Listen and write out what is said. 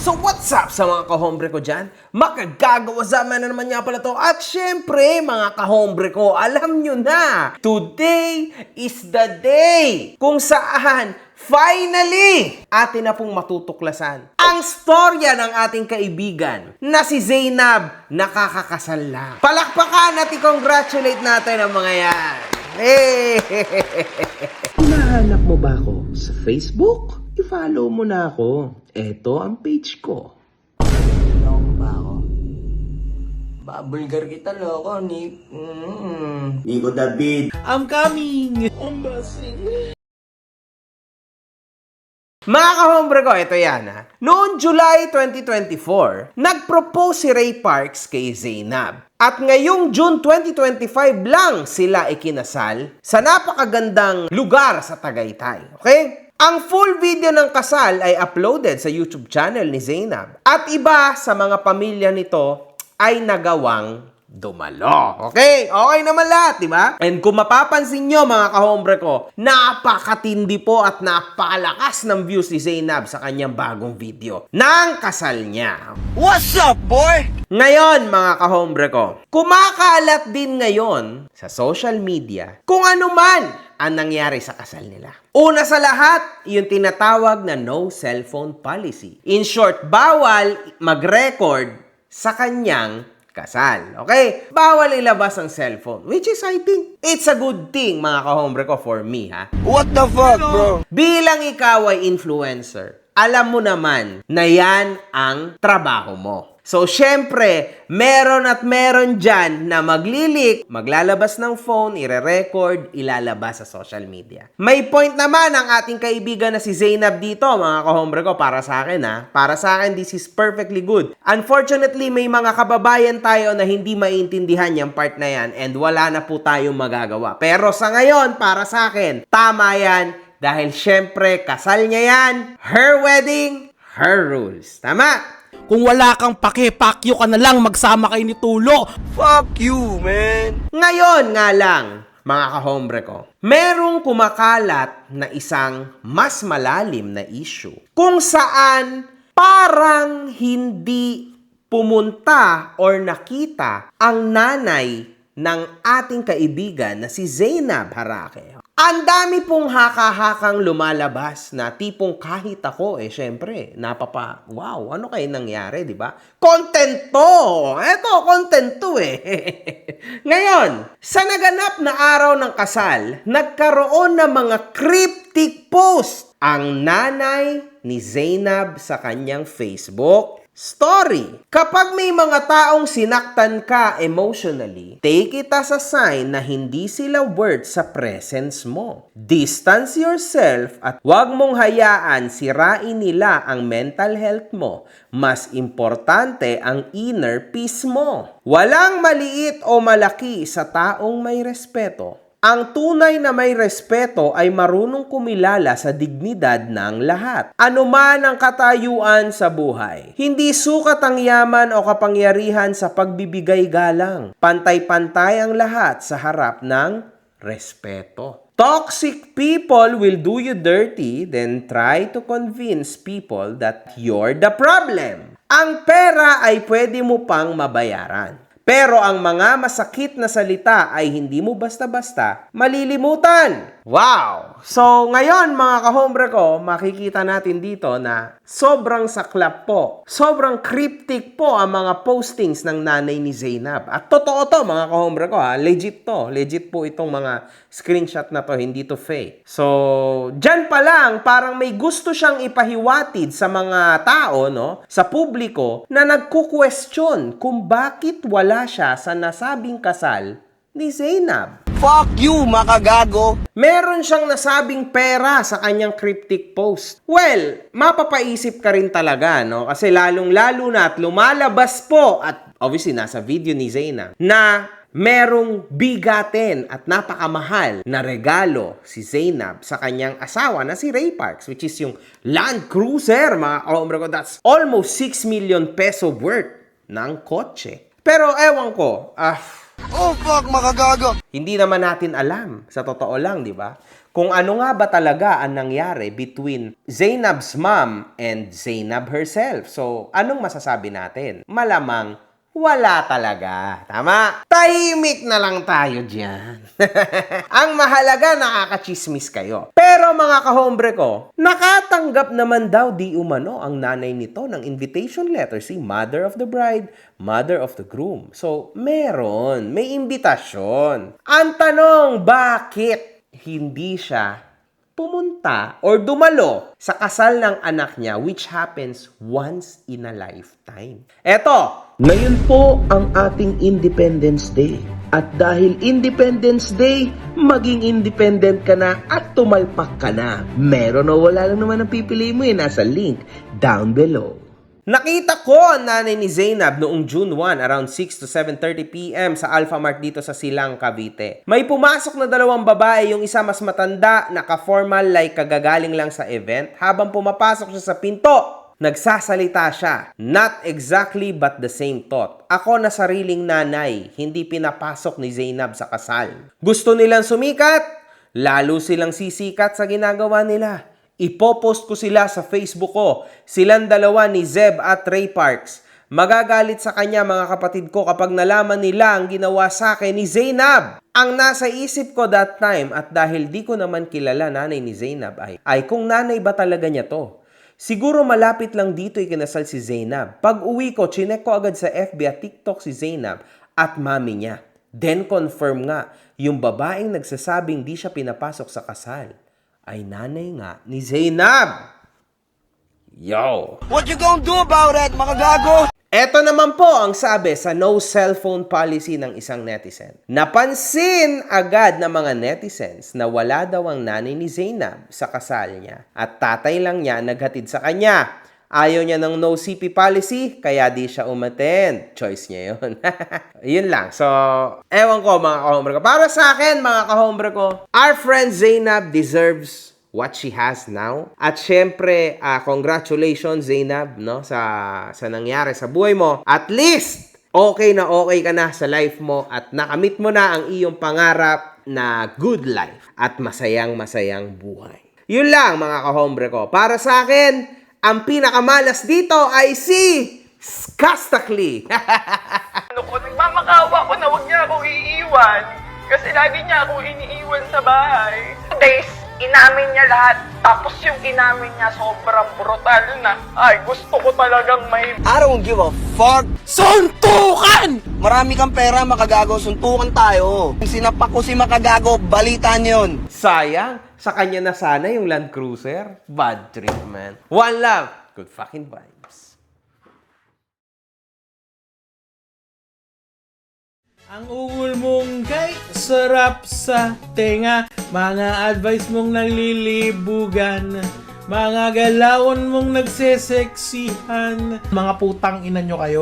So what's up sa mga kahombre ko dyan? Makagagawa na naman nga pala to. At syempre, mga kahombre ko, alam nyo na, today is the day kung saan finally atin na pong matutuklasan ang storya ng ating kaibigan na si Zainab nakakakasal na. Palakpakan at i-congratulate natin ang mga yan. Hey! Hinahanap mo ba ako sa Facebook? I-follow mo na ako. Ito ang page ko. Ano ba ako? Babulgar kita, loko, ni... Nico David. I'm coming! Mga kahombre ko, ito yan ha. Noong July 2024, nag-propose si Ray Parks kay Zainab. At ngayong June 2025 lang sila ikinasal sa napakagandang lugar sa Tagaytay. Okay? Ang full video ng kasal ay uploaded sa YouTube channel ni Zainab. At iba sa mga pamilya nito ay nagawang dumalo. Okay? Okay naman lahat, di ba? And kung mapapansin nyo, mga kahombre ko, napakatindi po at napakalakas ng views ni Zainab sa kanyang bagong video ng kasal niya. What's up, boy? Ngayon, mga kahombre ko, kumakalat din ngayon sa social media kung ano man ang nangyari sa kasal nila. Una sa lahat, yung tinatawag na no cellphone policy. In short, bawal mag-record sa kanyang kasal. Okay? Bawal ilabas ang cellphone. Which is, I think, it's a good thing, mga kahombre ko, for me, ha? What the fuck, bro? Bilang ikaw ay influencer, alam mo naman na yan ang trabaho mo. So, syempre, meron at meron dyan na maglilik, maglalabas ng phone, ire-record, ilalabas sa social media. May point naman ang ating kaibigan na si Zainab dito, mga kahombre ko, para sa akin ha. Para sa akin, this is perfectly good. Unfortunately, may mga kababayan tayo na hindi maintindihan yung part na yan and wala na po tayong magagawa. Pero sa ngayon, para sa akin, tama yan dahil syempre, kasal niya yan, her wedding, her rules. Tama? Kung wala kang pake-pakyo ka na lang, magsama kayo ni Tulo. Fuck you, man. Ngayon nga lang, mga kahombre ko, merong kumakalat na isang mas malalim na issue kung saan parang hindi pumunta or nakita ang nanay ng ating kaibigan na si Zainab Harake. Ang dami pong haka-hakang lumalabas na tipong kahit ako, syempre, wow, ano kayo nangyari, di ba? Content to! Eto, content to Ngayon, sa naganap na araw ng kasal, nagkaroon ng mga cryptic post ang nanay ni Zainab sa kanyang Facebook story. Kapag may mga taong sinaktan ka emotionally, take it as a sign na hindi sila worth sa presence mo. Distance yourself at huwag mong hayaan sirain nila ang mental health mo. Mas importante ang inner peace mo. Walang maliit o malaki sa taong may respeto. Ang tunay na may respeto ay marunong kumilala sa dignidad ng lahat. Ano man ang katayuan sa buhay. Hindi sukat ang yaman o kapangyarihan sa pagbibigay galang. Pantay-pantay ang lahat sa harap ng respeto. Toxic people will do you dirty, then try to convince people that you're the problem. Ang pera ay pwede mo pang mabayaran. Pero ang mga masakit na salita ay hindi mo basta-basta malilimutan. Wow! So, ngayon mga kahombre ko, makikita natin dito na sobrang saklap po, sobrang cryptic po ang mga postings ng nanay ni Zainab. At totoo to mga kahombre ko ha, legit to. Legit po itong mga screenshot na to, hindi to fake. So, dyan pa lang, parang may gusto siyang ipahiwatid sa mga tao, no, sa publiko, na nagku-question kung bakit wala siya sa nasabing kasal ni Zainab. Fuck you, makagago. Meron siyang nasabing pera sa kanyang cryptic post. Well, mapapaisip ka rin talaga, no? Kasi lalong-lalo na at lumalabas po, at obviously nasa video ni Zainab, na merong bigatin at napakamahal na regalo si Zainab sa kanyang asawa na si Ray Parks, which is yung Land Cruiser, mga kahombre ko. That's almost 6 million peso worth ng kotse. Pero ewan ko, Oh fuck, makagago! Hindi naman natin alam, sa totoo lang, di ba? Kung ano nga ba talaga ang nangyari between Zainab's mom and Zainab herself. So, anong masasabi natin? Malamang wala talaga. Tama? Tahimik na lang tayo dyan. Ang mahalaga, nakakachismis kayo. Pero mga kahombre ko, nakatanggap naman daw di umano ang nanay nito ng invitation letter, si mother of the bride, mother of the groom. So, may imbitasyon. Ang tanong, bakit hindi siya pumunta or dumalo sa kasal ng anak niya, which happens once in a lifetime? Eto, Ngayon po ang ating Independence Day. At dahil Independence Day, maging independent ka na at tumalpak ka na. Meron o wala lang naman ang pipili mo nasa link down below. nakita ko ang nanay ni Zainab noong June 1 around 6 to 7:30 p.m. sa Alpha Mart dito sa Silang, Cavite. May pumasok na dalawang babae, yung isa mas matanda, naka-formal like kagagaling lang sa event. Habang pumapasok siya sa pinto, nagsasalita siya. Not exactly but the same thought. Ako na sariling nanay, hindi pinapasok ni Zainab sa kasal. Gusto nilang sumikat, lalo silang sisikat sa ginagawa nila. Ipopost ko sila sa Facebook ko. Silang dalawa ni Zeb at Ray Parks. Magagalit sa kanya mga kapatid ko kapag nalaman nila ang ginawa sa akin ni Zainab. Ang nasa isip ko that time at dahil di ko naman kilala nanay ni Zainab ay kung nanay ba talaga niya to. Siguro malapit lang dito ikinasal si Zainab. Pag uwi ko, chinek ko agad sa FB at TikTok si Zainab at mami niya. Then confirm nga, yung babaeng nagsasabing di siya pinapasok sa kasal ay nanay nga ni Zainab. Yo! What you gonna do about that, makagago? Eto naman po ang sabi sa no cellphone policy ng isang netizen. Napansin agad ng mga netizens na wala daw ang nanay ni Zainab sa kasal niya at tatay lang niya naghatid sa kanya. Ayaw niya ng no CP policy, kaya di siya umattend. Choice niya yun. Yun lang. So, ewan ko mga kahombre ko. Para sa akin mga kahombre ko, our friend Zainab deserves what she has now. At syempre, congratulations Zainab, no, sa nangyari sa buhay mo. At least, okay ka na sa life mo at nakamit mo na ang iyong pangarap na good life at masayang buhay. Yun lang mga kahombre ko. Para sa akin, ang pinakamalas dito ay si Skastakli. Nagmamakawa ko na huwag niya akong iiwan. Kasi lagi niya akong iniiwan sa bahay. Days, inamin niya lahat. Tapos yung inamin niya sobrang brutal na. Ay, gusto ko talagang may... I don't give a fuck! Suntukan! Marami kang pera, makagago. Suntukan tayo. Sinapak ko si makagago, balitan yon. Sayang, sa kanya na sana yung Land Cruiser. Bad trip, man. One love. Good fucking vibes. Ang ungol mong kay sarap sa tenga, mga advice mong naglilibugan, mga galawan mong nagseseksihan, mga putang ina nyo kayo.